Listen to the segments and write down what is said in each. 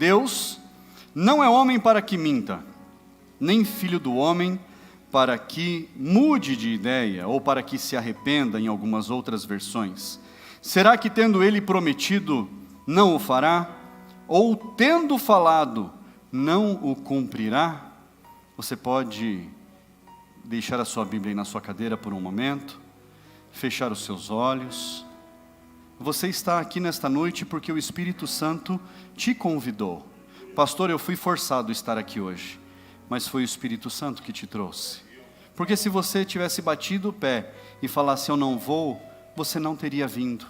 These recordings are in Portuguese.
Deus não é homem para que minta, nem filho do homem para que mude de ideia, ou para que se arrependa, em algumas outras versões. Será que tendo ele prometido, não o fará? Ou tendo falado, não o cumprirá? Você pode deixar a sua Bíblia aí na sua cadeira por um momento, fechar os seus olhos. Você está aqui nesta noite porque o Espírito Santo te convidou. Pastor, eu fui forçado a estar aqui hoje, mas foi o Espírito Santo que te trouxe. Porque se você tivesse batido o pé e falasse eu não vou, você não teria vindo.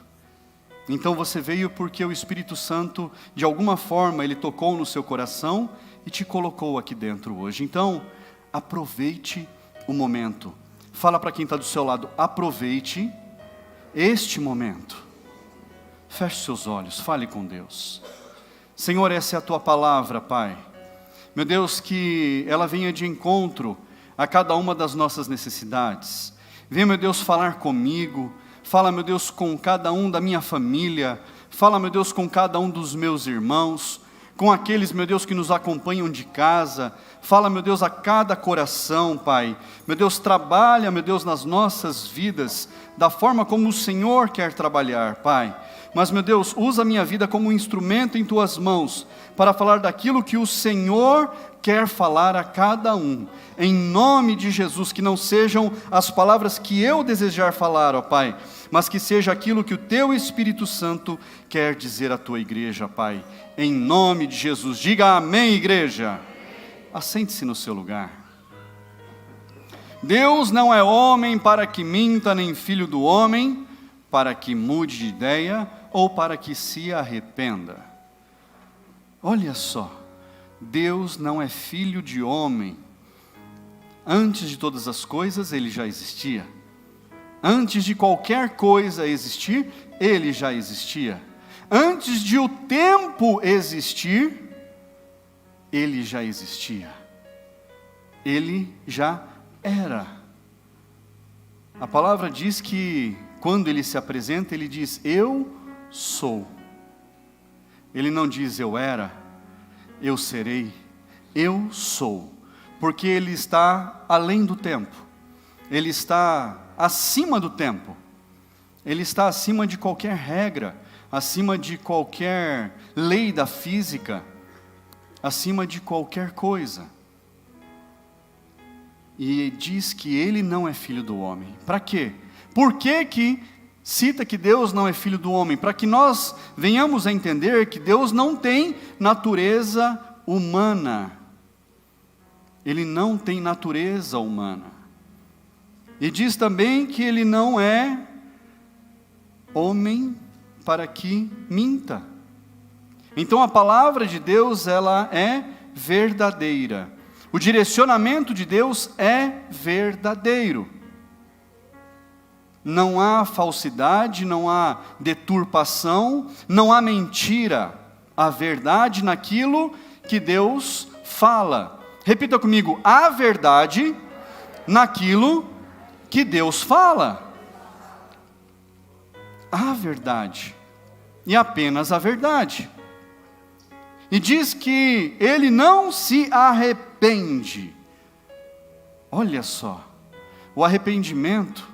Então você veio porque o Espírito Santo, de alguma forma, ele tocou no seu coração e te colocou aqui dentro hoje. Então, aproveite o momento. Fala para quem está do seu lado, aproveite este momento. Feche seus olhos, fale com Deus. Senhor, essa é a Tua palavra, Pai. Meu Deus, que ela venha de encontro a cada uma das nossas necessidades. Venha, meu Deus, falar comigo. Fala, meu Deus, com cada um da minha família. Fala, meu Deus, com cada um dos meus irmãos. Com aqueles, meu Deus, que nos acompanham de casa. Fala, meu Deus, a cada coração, Pai. Meu Deus, trabalha, meu Deus, nas nossas vidas, da forma como o Senhor quer trabalhar, Pai. Mas, meu Deus, usa a minha vida como um instrumento em Tuas mãos, para falar daquilo que o Senhor quer falar a cada um. Em nome de Jesus, que não sejam as palavras que eu desejar falar, ó Pai, mas que seja aquilo que o Teu Espírito Santo quer dizer à Tua igreja, Pai. Em nome de Jesus, diga amém, igreja. Assente-se no seu lugar. Deus não é homem para que minta, nem filho do homem para que mude de ideia ou para que se arrependa. Olha só, Deus não é filho de homem. Antes de todas as coisas, Ele já existia. Antes de qualquer coisa existir, Ele já existia. Antes de o tempo existir, Ele já existia. Ele já era. A palavra diz que, quando Ele se apresenta, Ele diz, eu sou. Ele não diz eu era, eu serei, eu sou. Porque Ele está além do tempo. Ele está acima do tempo. Ele está acima de qualquer regra, acima de qualquer lei da física, acima de qualquer coisa. E diz que Ele não é filho do homem. Para quê? Por que cita que Deus não é filho do homem? Para que nós venhamos a entender que Deus não tem natureza humana. Ele não tem natureza humana. E diz também que Ele não é homem para que minta. Então a palavra de Deus, ela é verdadeira. O direcionamento de Deus é verdadeiro. Não há falsidade, não há deturpação, não há mentira. Há verdade naquilo que Deus fala. Repita comigo, há verdade naquilo que Deus fala. Há verdade, e apenas a verdade. E diz que Ele não se arrepende. Olha só, o arrependimento,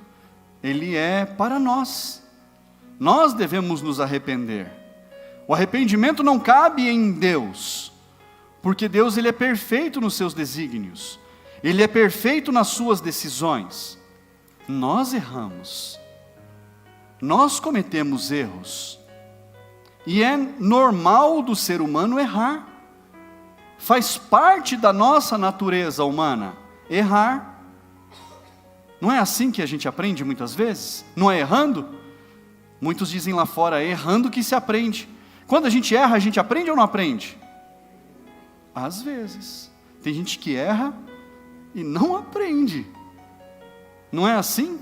ele é para nós. Nós devemos nos arrepender. O arrependimento não cabe em Deus, porque Deus, Ele é perfeito nos seus desígnios. Ele é perfeito nas suas decisões. Nós erramos. Nós cometemos erros. E é normal do ser humano errar. Faz parte da nossa natureza humana errar. Não é assim que a gente aprende muitas vezes? Não é errando? Muitos dizem lá fora, é errando que se aprende. Quando a gente erra, a gente aprende ou não aprende? Às vezes. Tem gente que erra e não aprende. Não é assim?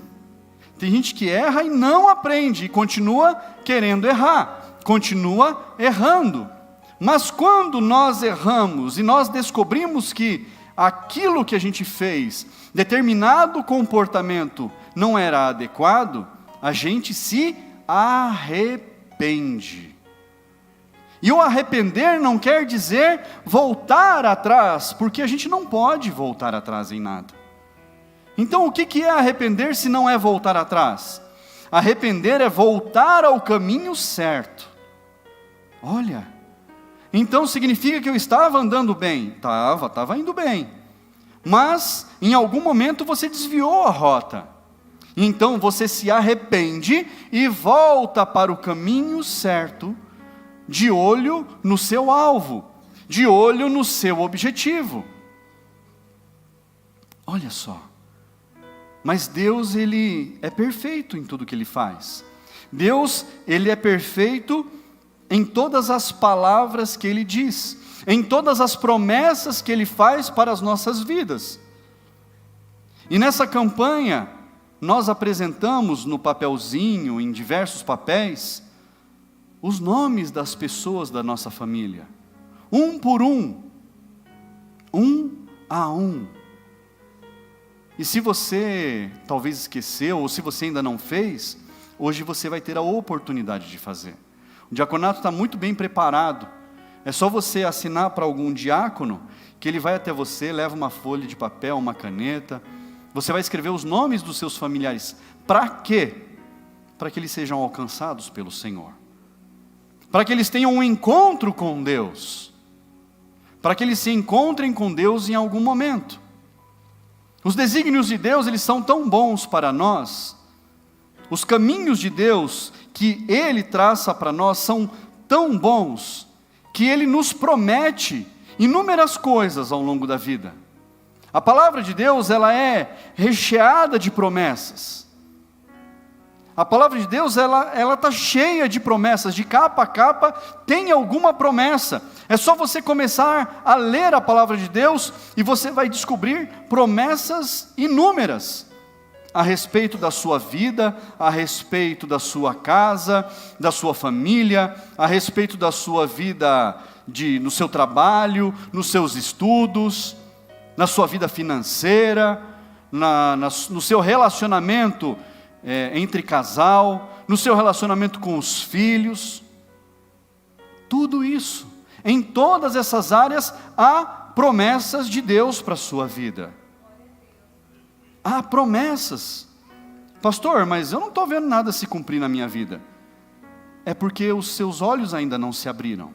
Tem gente que erra e não aprende, e continua querendo errar, continua errando. Mas quando nós erramos e nós descobrimos que aquilo que a gente fez, determinado comportamento, não era adequado, a gente se arrepende. E o arrepender não quer dizer voltar atrás, porque a gente não pode voltar atrás em nada. Então o que é arrepender se não é voltar atrás? Arrepender é voltar ao caminho certo. Olha, então significa que eu estava andando bem? Estava indo bem. Mas em algum momento você desviou a rota. Então você se arrepende e volta para o caminho certo, de olho no seu alvo, de olho no seu objetivo. Olha só. Mas Deus, Ele é perfeito em tudo que Ele faz. Deus, Ele é perfeito em todas as palavras que Ele diz, em todas as promessas que Ele faz para as nossas vidas. E nessa campanha, nós apresentamos no papelzinho, em diversos papéis, os nomes das pessoas da nossa família, um por um a um. E se você talvez esqueceu, ou se você ainda não fez, hoje você vai ter a oportunidade de fazer. O diaconato está muito bem preparado. É só você assinar para algum diácono, que ele vai até você, leva uma folha de papel, uma caneta. Você vai escrever os nomes dos seus familiares. Para quê? Para que eles sejam alcançados pelo Senhor. Para que eles tenham um encontro com Deus. Para que eles se encontrem com Deus em algum momento. Os desígnios de Deus, eles são tão bons para nós. Os caminhos de Deus que Ele traça para nós são tão bons, que Ele nos promete inúmeras coisas ao longo da vida. A palavra de Deus, ela é recheada de promessas. A palavra de Deus, ela está cheia de promessas, de capa a capa tem alguma promessa. É só você começar a ler a palavra de Deus e você vai descobrir promessas inúmeras a respeito da sua vida, a respeito da sua casa, da sua família, a respeito da sua vida no seu trabalho, nos seus estudos, na sua vida financeira, no seu relacionamento entre casal, no seu relacionamento com os filhos. Tudo isso, em todas essas áreas, há promessas de Deus para a sua vida. Há promessas. Pastor, mas eu não estou vendo nada se cumprir na minha vida. É porque os seus olhos ainda não se abriram.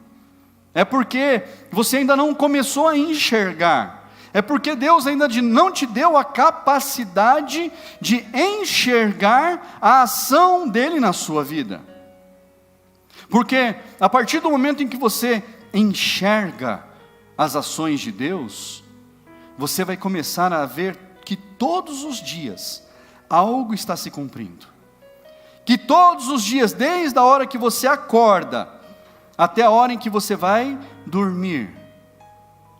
É porque você ainda não começou a enxergar. É porque Deus ainda não te deu a capacidade de enxergar a ação dEle na sua vida. Porque a partir do momento em que você enxerga as ações de Deus, você vai começar a ver que todos os dias algo está se cumprindo. Que todos os dias, desde a hora que você acorda até a hora em que você vai dormir,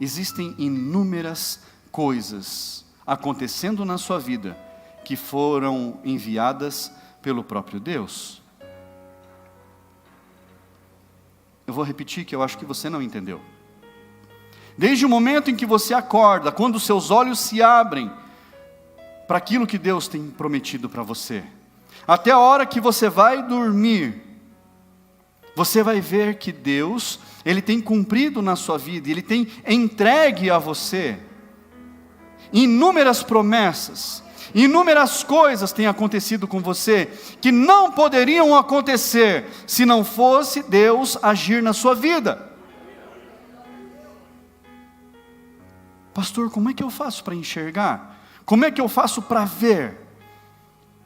existem inúmeras coisas acontecendo na sua vida que foram enviadas pelo próprio Deus. Eu vou repetir que eu acho que você não entendeu. Desde o momento em que você acorda, quando os seus olhos se abrem para aquilo que Deus tem prometido para você, até a hora que você vai dormir, você vai ver que Deus, Ele tem cumprido na sua vida, Ele tem entregue a você inúmeras promessas, inúmeras coisas têm acontecido com você, que não poderiam acontecer, se não fosse Deus agir na sua vida. Pastor, como é que eu faço para enxergar? Como é que eu faço para ver?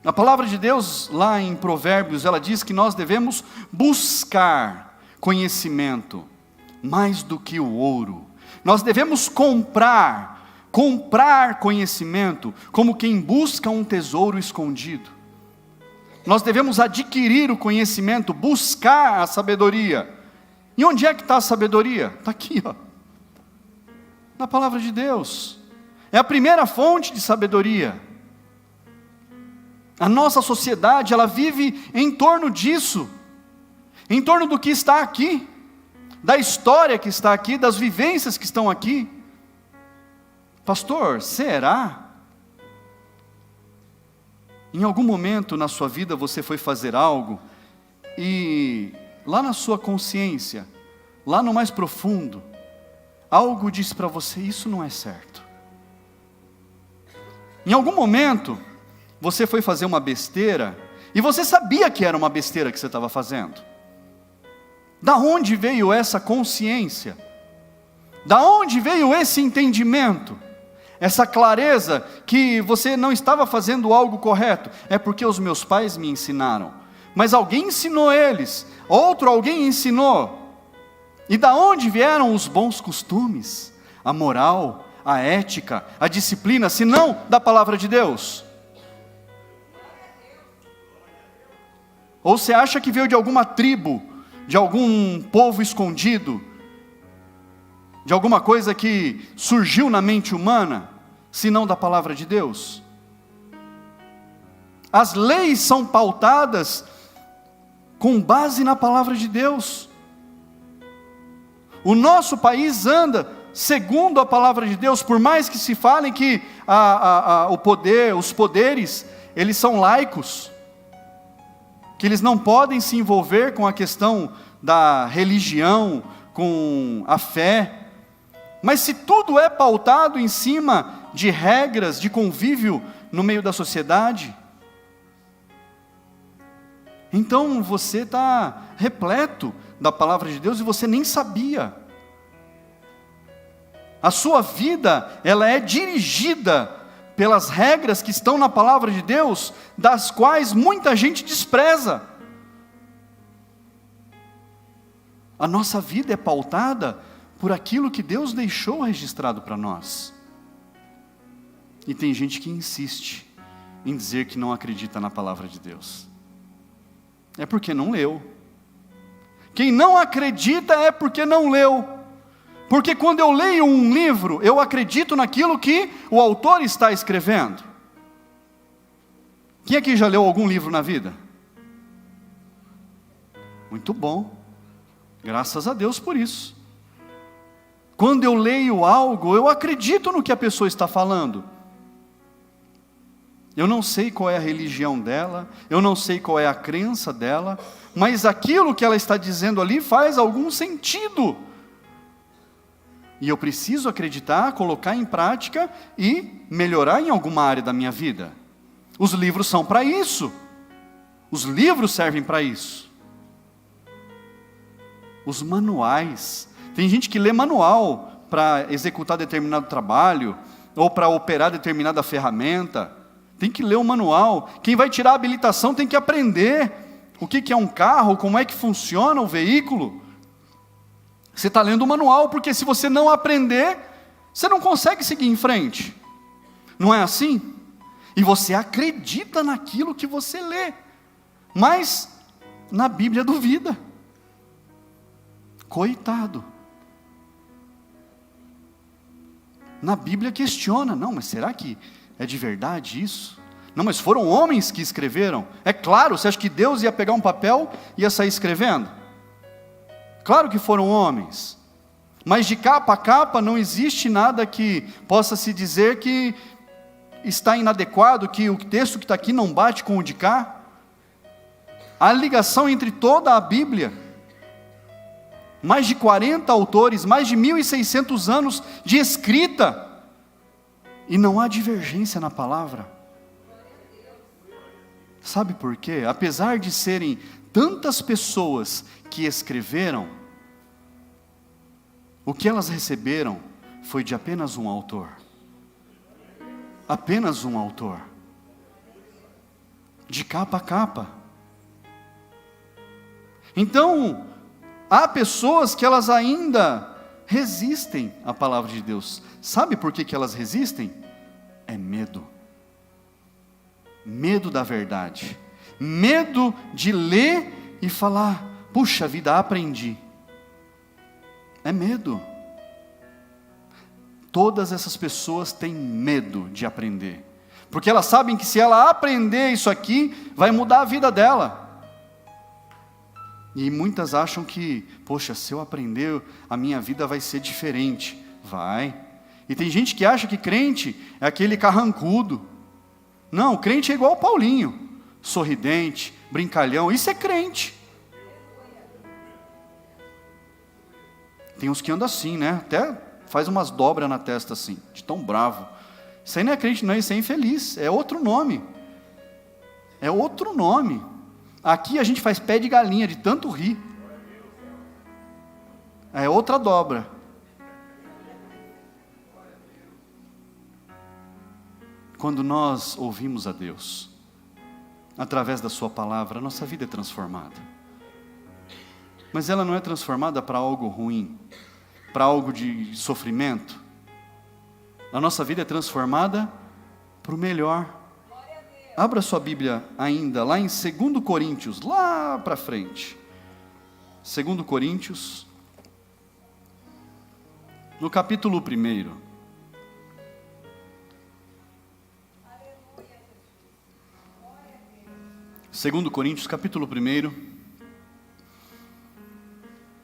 A palavra de Deus, lá em Provérbios, ela diz que nós devemos buscar conhecimento mais do que o ouro. Nós devemos comprar conhecimento como quem busca um tesouro escondido. Nós devemos adquirir o conhecimento, buscar a sabedoria. E onde é que está a sabedoria? Está aqui, ó, na palavra de Deus. É a primeira fonte de sabedoria. A nossa sociedade, ela vive em torno disso, em torno do que está aqui, da história que está aqui, das vivências que estão aqui. Pastor, será? Em algum momento na sua vida você foi fazer algo e lá na sua consciência lá no mais profundo, algo diz para você, isso não é certo. Em algum momento, você foi fazer uma besteira, e você sabia que era uma besteira que você estava fazendo. Da onde veio essa consciência? Da onde veio esse entendimento? Essa clareza que você não estava fazendo algo correto? É porque os meus pais me ensinaram. Mas alguém ensinou eles, outro alguém ensinou. E da onde vieram os bons costumes, a moral, a ética, a disciplina, se não da palavra de Deus? Ou você acha que veio de alguma tribo, de algum povo escondido, de alguma coisa que surgiu na mente humana, se não da palavra de Deus? As leis são pautadas com base na palavra de Deus. O nosso país anda segundo a palavra de Deus, por mais que se falem que os poderes, eles são laicos, que eles não podem se envolver com a questão da religião, com a fé. Mas se tudo é pautado em cima de regras de convívio no meio da sociedade, então você está repleto da palavra de Deus e você nem sabia. A sua vida, ela é dirigida pelas regras que estão na palavra de Deus, das quais muita gente despreza. A nossa vida é pautada por aquilo que Deus deixou registrado para nós. E tem gente que insiste em dizer que não acredita na palavra de Deus. É porque não leu. Quem não acredita é porque não leu. Porque quando eu leio um livro, eu acredito naquilo que o autor está escrevendo. Quem aqui já leu algum livro na vida? Muito bom. Graças a Deus por isso. Quando eu leio algo, eu acredito no que a pessoa está falando. Eu não sei qual é a religião dela, eu não sei qual é a crença dela, mas aquilo que ela está dizendo ali faz algum sentido. E eu preciso acreditar, colocar em prática e melhorar em alguma área da minha vida. Os livros são para isso. Os livros servem para isso. Os manuais. Tem gente que lê manual para executar determinado trabalho, ou para operar determinada ferramenta. Tem que ler o manual. Quem vai tirar a habilitação tem que aprender o que é um carro, como é que funciona o veículo. Você está lendo o manual, porque se você não aprender, você não consegue seguir em frente. Não é assim? E você acredita naquilo que você lê, mas na Bíblia duvida. Coitado. Na Bíblia questiona, não, mas será que é de verdade isso? Não, mas foram homens que escreveram. É claro, você acha que Deus ia pegar um papel e ia sair escrevendo? Claro que foram homens. Mas de capa a capa não existe nada que possa se dizer que está inadequado, que o texto que está aqui não bate com o de cá. Há ligação entre toda a Bíblia. Mais de 40 autores, mais de 1.600 anos de escrita. E não há divergência na palavra. Sabe por quê? Apesar de serem tantas pessoas que escreveram, o que elas receberam foi de apenas um autor. Apenas um autor. De capa a capa. Então, há pessoas que elas ainda resistem à palavra de Deus. Sabe por que elas resistem? É medo. Medo da verdade. Medo de ler e falar, puxa vida, aprendi. É medo. Todas essas pessoas têm medo de aprender. Porque elas sabem que se ela aprender isso aqui, vai mudar a vida dela. E muitas acham que, poxa, se eu aprender, a minha vida vai ser diferente. Vai. E tem gente que acha que crente é aquele carrancudo. Não, crente é igual o Paulinho. Sorridente, brincalhão, isso é crente. Tem uns que andam assim, né? Até faz umas dobras na testa assim, de tão bravo. Isso aí não é crente, não, isso é infeliz. É outro nome. É outro nome. Aqui a gente faz pé de galinha, de tanto rir. É outra dobra. Quando nós ouvimos a Deus, através da sua palavra, a nossa vida é transformada. Mas ela não é transformada para algo ruim, para algo de sofrimento. A nossa vida é transformada para o melhor. Abra sua Bíblia ainda, lá em 2 Coríntios, lá para frente. 2 Coríntios, no capítulo 1. 2 Coríntios, capítulo 1,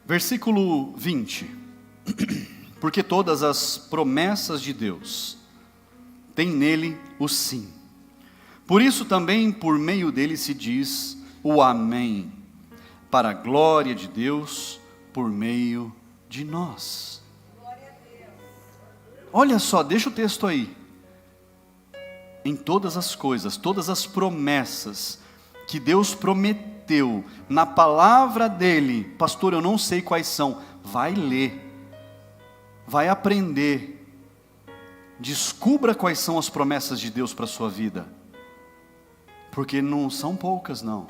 versículo 20. Porque todas as promessas de Deus têm nele o sim. Por isso também por meio dele se diz o amém, para a glória de Deus por meio de nós. Olha só, deixa o texto aí. Em todas as coisas, todas as promessas que Deus prometeu na palavra dele, pastor, eu não sei quais são, vai ler, vai aprender, descubra quais são as promessas de Deus para a sua vida, porque não são poucas não,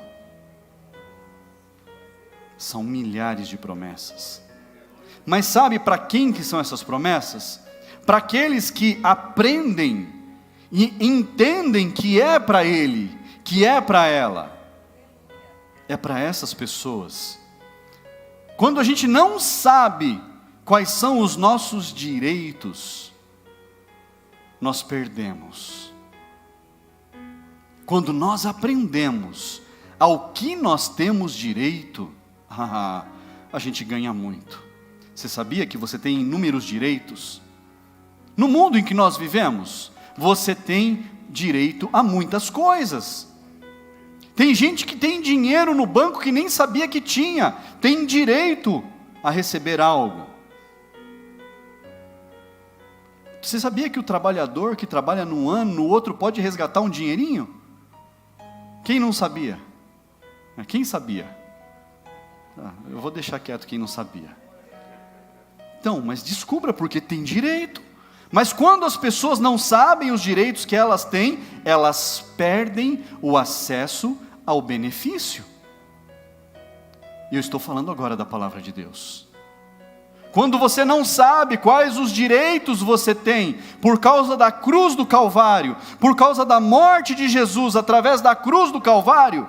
são milhares de promessas. Mas sabe para quem que são essas promessas? Para aqueles que aprendem e entendem que é para ele, que é para ela. É para essas pessoas. Quando a gente não sabe quais são os nossos direitos, nós perdemos. Quando nós aprendemos ao que nós temos direito, a gente ganha muito. Você sabia que você tem inúmeros direitos? No mundo em que nós vivemos, você tem direito a muitas coisas. Tem gente que tem dinheiro no banco que nem sabia que tinha, tem direito a receber algo. Você sabia que o trabalhador que trabalha num ano, no outro pode resgatar um dinheirinho? Quem não sabia? Quem sabia? Eu vou deixar quieto quem não sabia. Então, mas descubra porque tem direito. Mas quando as pessoas não sabem os direitos que elas têm, elas perdem o acesso ao benefício. E eu estou falando agora da palavra de Deus. Quando você não sabe quais os direitos você tem, por causa da cruz do Calvário, por causa da morte de Jesus através da cruz do Calvário,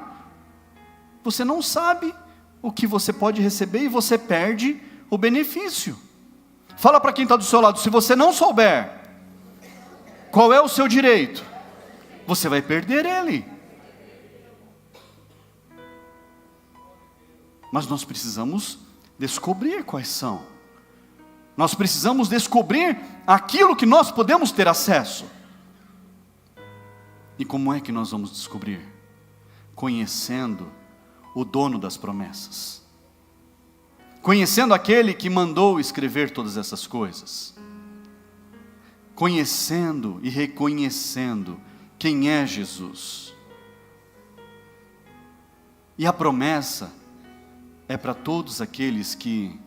você não sabe o que você pode receber e você perde o benefício. Fala para quem está do seu lado, se você não souber qual é o seu direito, você vai perder ele. Mas nós precisamos descobrir quais são. Nós precisamos descobrir aquilo que nós podemos ter acesso. E como é que nós vamos descobrir? Conhecendo o dono das promessas. Conhecendo aquele que mandou escrever todas essas coisas. Conhecendo e reconhecendo quem é Jesus. E a promessa é para todos aqueles que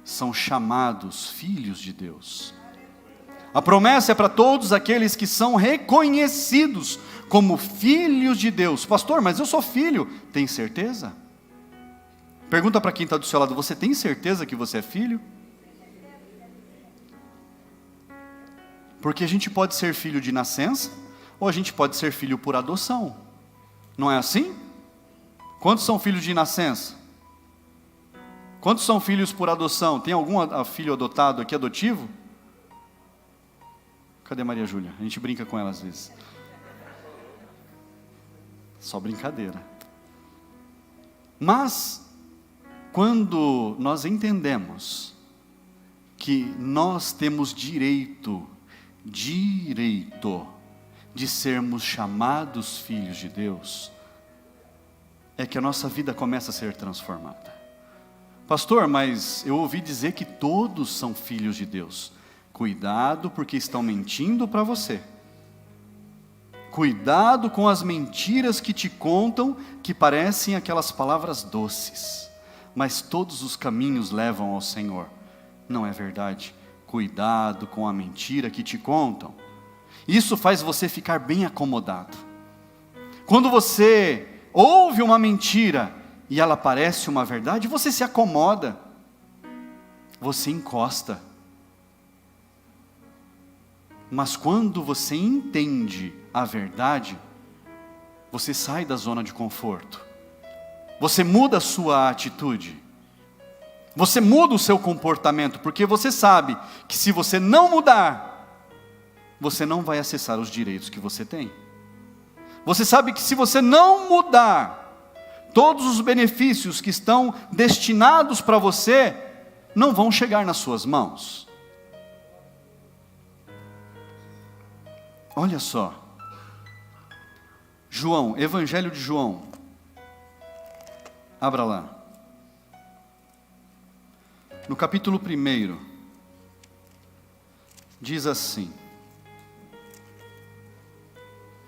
são chamados filhos de Deus. A promessa é para todos aqueles que são reconhecidos como filhos de Deus. Pastor, mas eu sou filho. Tem certeza? Pergunta para quem está do seu lado, você tem certeza que você é filho? Porque a gente pode ser filho de nascença, ou a gente pode ser filho por adoção. Não é assim? Quantos são filhos de nascença? Quantos são filhos por adoção? Tem algum filho adotado aqui, adotivo? Cadê Maria Júlia? A gente brinca com ela às vezes. Só brincadeira. Mas quando nós entendemos que nós temos direito de sermos chamados filhos de Deus, é que a nossa vida começa a ser transformada. Pastor, mas eu ouvi dizer que todos são filhos de Deus. Cuidado, porque estão mentindo para você. Cuidado com as mentiras que te contam, que parecem aquelas palavras doces, mas todos os caminhos levam ao Senhor. Não é verdade? Cuidado com a mentira que te contam. Isso faz você ficar bem acomodado. Quando você ouve uma mentira e ela parece uma verdade, você se acomoda, você encosta. Mas quando você entende a verdade, você sai da zona de conforto, você muda a sua atitude, você muda o seu comportamento, porque você sabe que se você não mudar, você não vai acessar os direitos que você tem. Você sabe que se você não mudar, todos os benefícios que estão destinados para você, não vão chegar nas suas mãos. Olha só, João, Evangelho de João, abra lá, no capítulo 1, diz assim,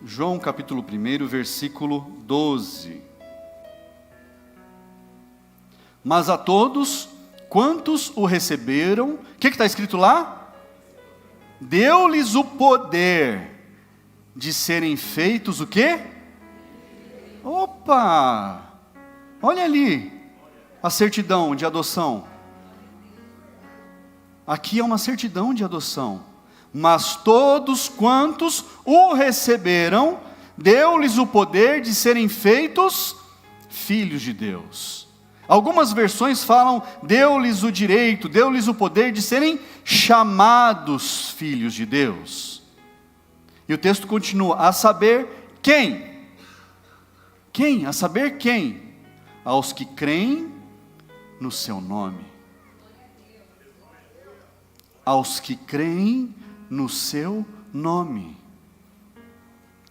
João capítulo 1, versículo 12, mas a todos quantos o receberam, o que está escrito lá? Deu-lhes o poder de serem feitos o quê? Opa! Olha ali, a certidão de adoção. Aqui é uma certidão de adoção. Mas todos quantos o receberam, deu-lhes o poder de serem feitos filhos de Deus. Algumas versões falam, deu-lhes o direito, deu-lhes o poder de serem chamados filhos de Deus. E o texto continua, a saber quem? Quem? A saber quem? Aos que creem no seu nome. Aos que creem no seu nome.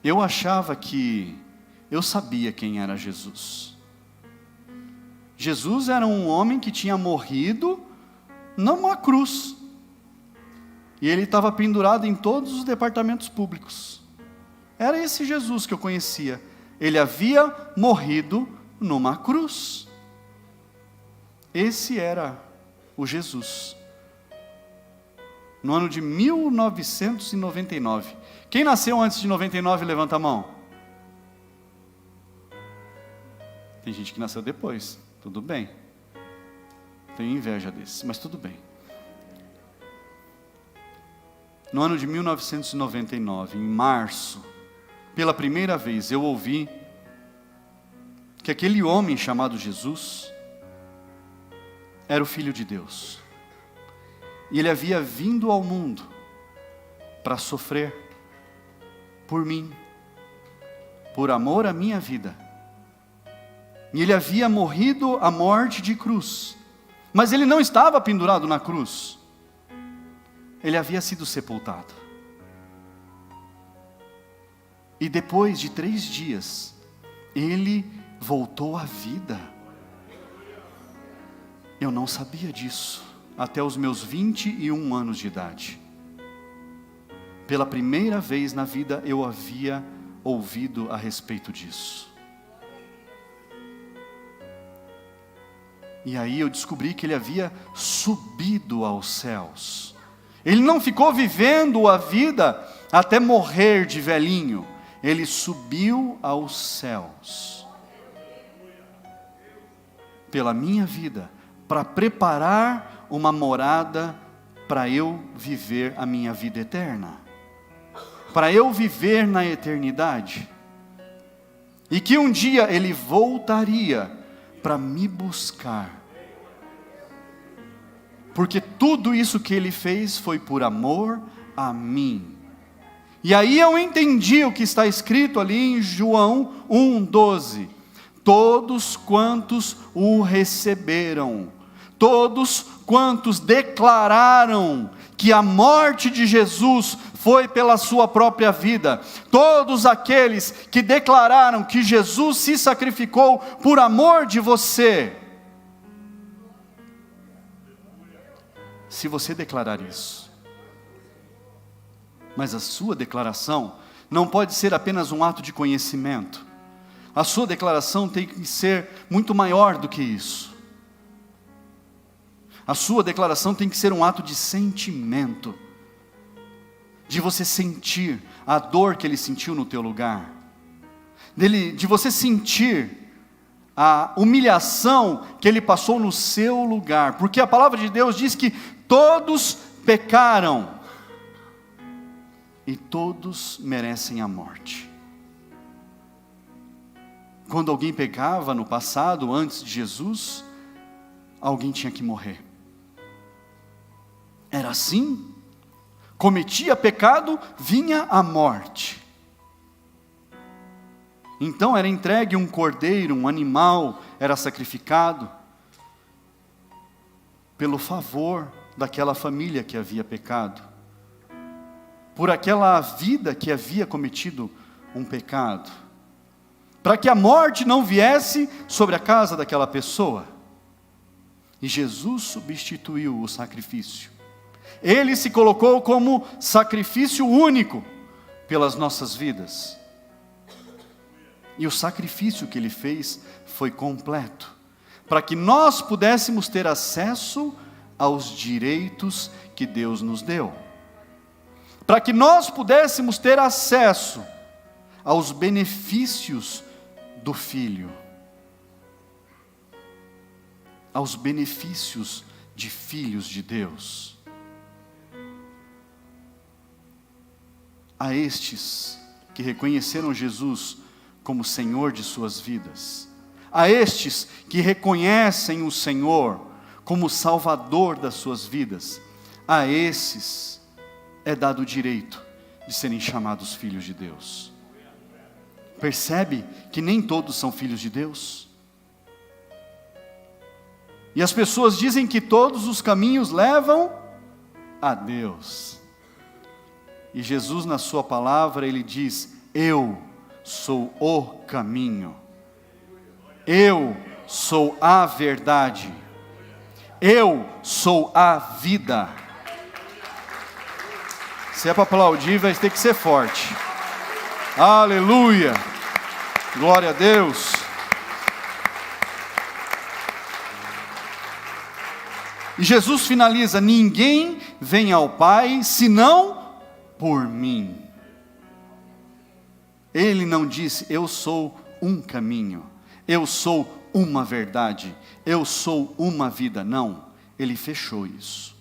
Eu achava que eu sabia quem era Jesus. Jesus era um homem que tinha morrido numa cruz. E ele estava pendurado em todos os departamentos públicos. Era esse Jesus que eu conhecia. Ele havia morrido numa cruz. Esse era o Jesus. No ano de 1999. Quem nasceu antes de 99, levanta a mão. Tem gente que nasceu depois. Tudo bem. Tenho inveja desses, mas tudo bem. No ano de 1999, em março, pela primeira vez eu ouvi que aquele homem chamado Jesus era o Filho de Deus. E ele havia vindo ao mundo para sofrer por mim, por amor à minha vida. E ele havia morrido a morte de cruz. Mas ele não estava pendurado na cruz. Ele havia sido sepultado. E depois de 3 dias, ele voltou à vida. Eu não sabia disso, até os meus 21 anos de idade. Pela primeira vez na vida, eu havia ouvido a respeito disso. E aí eu descobri que ele havia subido aos céus. Ele não ficou vivendo a vida até morrer de velhinho. Ele subiu aos céus. Pela minha vida, para preparar uma morada para eu viver a minha vida eterna. Para eu viver na eternidade. E que um dia ele voltaria para me buscar. Porque tudo isso que ele fez foi por amor a mim. E aí eu entendi o que está escrito ali em João 1,12. Todos quantos o receberam, todos quantos declararam que a morte de Jesus foi pela sua própria vida, todos aqueles que declararam que Jesus se sacrificou por amor de você, se você declarar isso. Mas a sua declaração não pode ser apenas um ato de conhecimento. A sua declaração tem que ser muito maior do que isso. A sua declaração tem que ser um ato de sentimento, de você sentir a dor que ele sentiu no teu lugar, de você sentir a humilhação que ele passou no seu lugar, porque a palavra de Deus diz que todos pecaram e todos merecem a morte. Quando alguém pecava no passado, antes de Jesus, alguém tinha que morrer. Era assim. Cometia pecado, vinha a morte. Então era entregue um cordeiro, um animal, era sacrificado pelo favor daquela família que havia pecado, por aquela vida que havia cometido um pecado, para que a morte não viesse sobre a casa daquela pessoa. E Jesus substituiu o sacrifício. Ele se colocou como sacrifício único pelas nossas vidas. E o sacrifício que ele fez foi completo, para que nós pudéssemos ter acesso aos direitos que Deus nos deu, para que nós pudéssemos ter acesso aos benefícios do Filho, aos benefícios de filhos de Deus. A estes que reconheceram Jesus como Senhor de suas vidas, a estes que reconhecem o Senhor como Salvador das suas vidas, a esses é dado o direito de serem chamados filhos de Deus. Percebe que nem todos são filhos de Deus? E as pessoas dizem que todos os caminhos levam a Deus. E Jesus, na sua palavra, ele diz: eu sou o caminho, eu sou a verdade, eu sou a vida. Se é para aplaudir, vai ter que ser forte. Aleluia, glória a Deus. E Jesus finaliza: ninguém vem ao Pai senão por mim. Ele não disse: eu sou um caminho, eu sou uma verdade, eu sou uma vida. Não, ele fechou isso.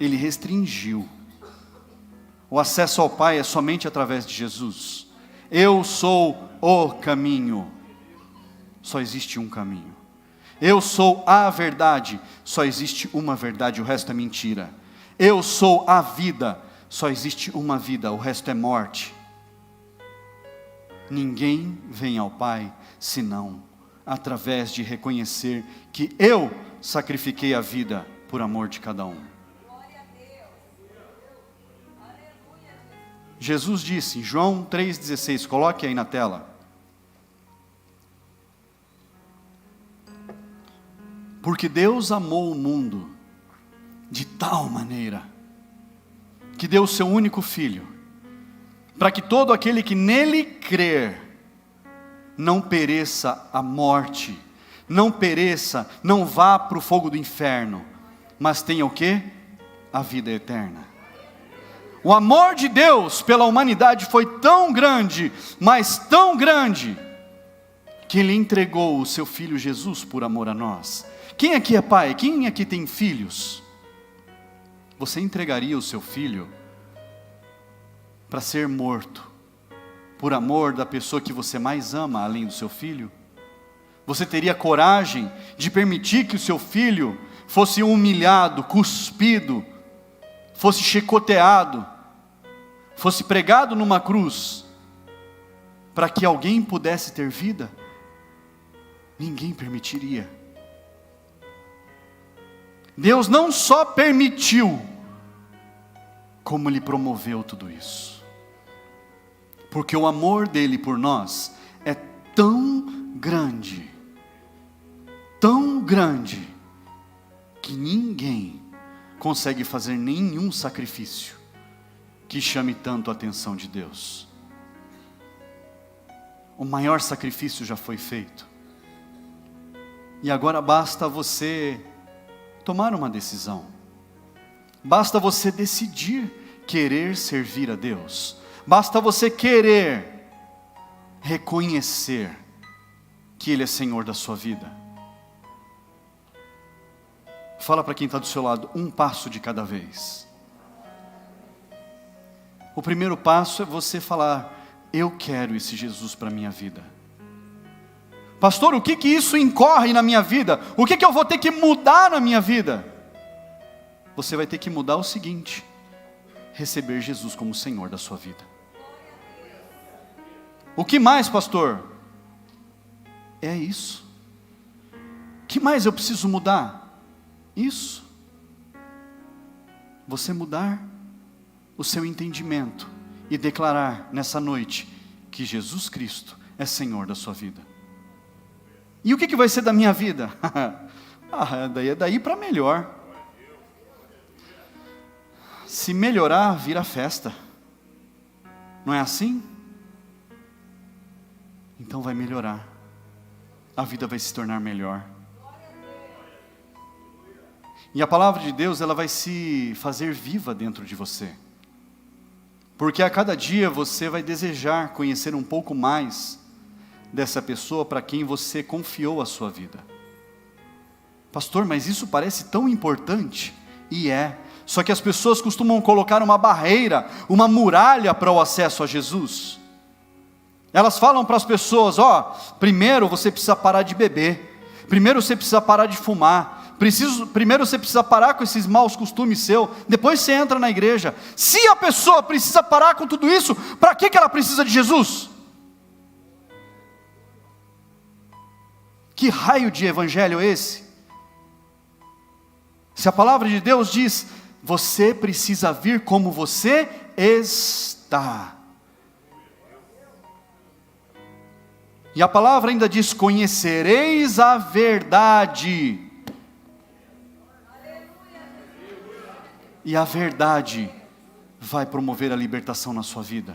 Ele restringiu. O acesso ao Pai é somente através de Jesus. Eu sou o caminho. Só existe um caminho. Eu sou a verdade. Só existe uma verdade, o resto é mentira. Eu sou a vida. Só existe uma vida, o resto é morte. Ninguém vem ao Pai senão através de reconhecer que eu sacrifiquei a vida por amor de cada um. Jesus disse, João 3,16, coloque aí na tela: porque Deus amou o mundo de tal maneira que deu o seu único Filho, para que todo aquele que nele crer não pereça a morte, não pereça, não vá para o fogo do inferno, mas tenha o quê? A vida eterna. O amor de Deus pela humanidade foi tão grande, mas tão grande, que Ele entregou o seu Filho Jesus por amor a nós. Quem aqui é pai? Quem aqui tem filhos? Você entregaria o seu filho para ser morto, por amor da pessoa que você mais ama, além do seu filho? Você teria coragem de permitir que o seu filho fosse humilhado, cuspido, fosse chicoteado, fosse pregado numa cruz, para que alguém pudesse ter vida? Ninguém permitiria. Deus não só permitiu, como Ele promoveu tudo isso. Porque o amor dele por nós é tão grande, que ninguém consegue fazer nenhum sacrifício que chame tanto a atenção de Deus. O maior sacrifício já foi feito. E agora basta você tomar uma decisão. Basta você decidir querer servir a Deus. Basta você querer reconhecer que Ele é Senhor da sua vida. Fala para quem está do seu lado, um passo de cada vez. O primeiro passo é você falar: eu quero esse Jesus para a minha vida. Pastor, o que isso incorre na minha vida? O que eu vou ter que mudar na minha vida? Você vai ter que mudar o seguinte: receber Jesus como Senhor da sua vida. O que mais, pastor? É isso. O que mais eu preciso mudar? Isso. Você mudar o seu entendimento e declarar nessa noite que Jesus Cristo é Senhor da sua vida. E o que vai ser da minha vida? Daí para melhor. Se melhorar, vira festa. Não é assim? Então vai melhorar. A vida vai se tornar melhor. E a palavra de Deus, ela vai se fazer viva dentro de você. Porque a cada dia você vai desejar conhecer um pouco mais dessa pessoa para quem você confiou a sua vida. Pastor, mas isso parece tão importante. E é. Só que as pessoas costumam colocar uma barreira, uma muralha para o acesso a Jesus. Elas falam para as pessoas: primeiro você precisa parar de beber. Primeiro você precisa parar de fumar. Primeiro você precisa parar com esses maus costumes seus. Depois você entra na igreja. Se a pessoa precisa parar com tudo isso, para que ela precisa de Jesus? Que raio de evangelho é esse? Se a palavra de Deus diz: você precisa vir como você está. E a palavra ainda diz: conhecereis a verdade. E a verdade vai promover a libertação na sua vida.